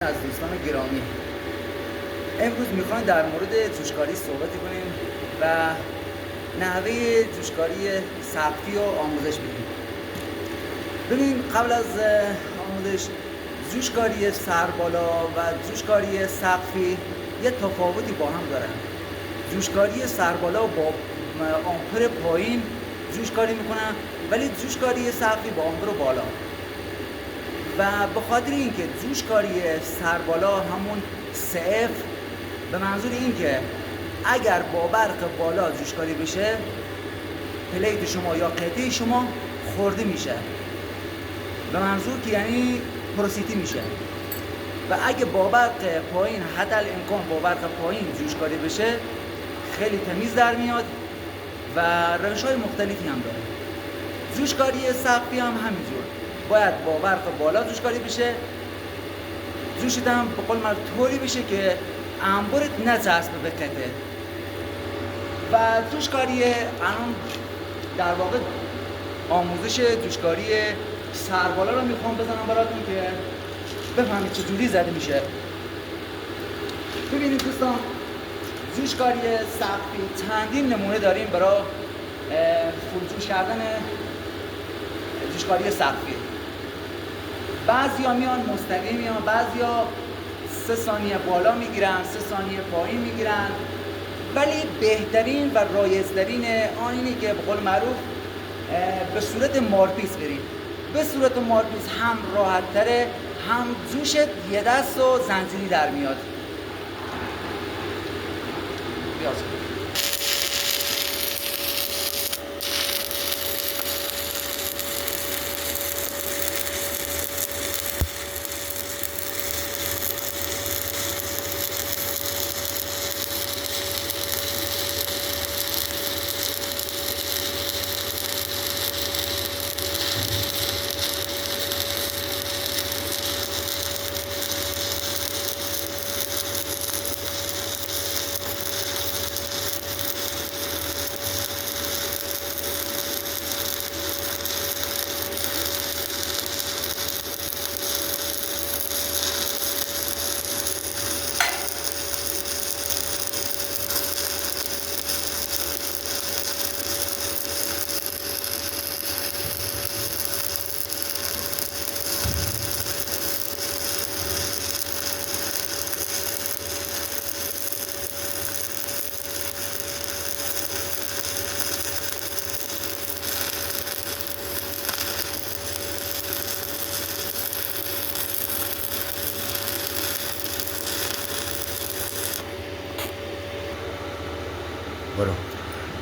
از دوستان گرامی، امروز میخوایم در مورد جوشکاری صحبت کنیم و نحوه جوشکاری سقفی رو آموزش بدیم. ببین، قبل از آموزش جوشکاری سربالا و جوشکاری سقفی یه تفاوتی با هم دارن. جوشکاری سربالا با آمپر پایین جوشکاری میکنن، ولی جوشکاری سقفی با آمپر بالا. و به خاطر اینکه جوشکاری سربالا همون CF به منظور اینکه اگر با برق بالا جوشکاری بشه پلیت شما یا قطعه شما خورده میشه، به منظور که یعنی پروسیتی میشه. و اگه با برق پایین حتی الامکان با برق پایین جوشکاری بشه خیلی تمیز در میاد و روش‌های مختلفی هم داره. جوشکاری سقفی هم همینجور، باید با برق بالا جوشکاری بشه، جوشت هم به قول من طوری بشه که انبرت نچسبه به قطعه. و جوشکاری الان در واقع آموزش جوشکاری سربالا رو میخوام بزنم براتون که بفهمید چجوری زده میشه. ببینید دوستان، جوشکاری سقفی چندین نمونه داریم برای فولجوش کردن جوشکاری سقفی. بعضیا میان مستقیم میان، بعضیا 3 ثانیه بالا میگیرن، 3 ثانیه پایین میگیرن، ولی بهترین و رایج‌ترین آن اینه که به قول معروف به صورت مارپیس بریم. به صورت مارپیس هم راحت تره، هم جوشت یه دست و زنجیری در میاد. بیاز.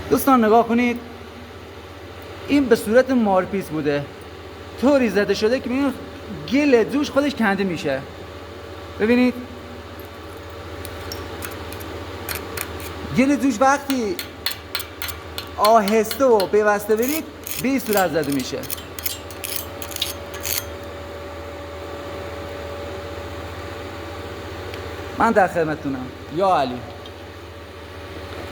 دوستان نگاه کنید، این به صورت مارپیس بوده، طوری زده شده که این گل جوش خودش کنده میشه. ببینید گل جوش وقتی آهسته و پیوسته برید به این صورت زده میشه. من در خدمتتونم. یا علی.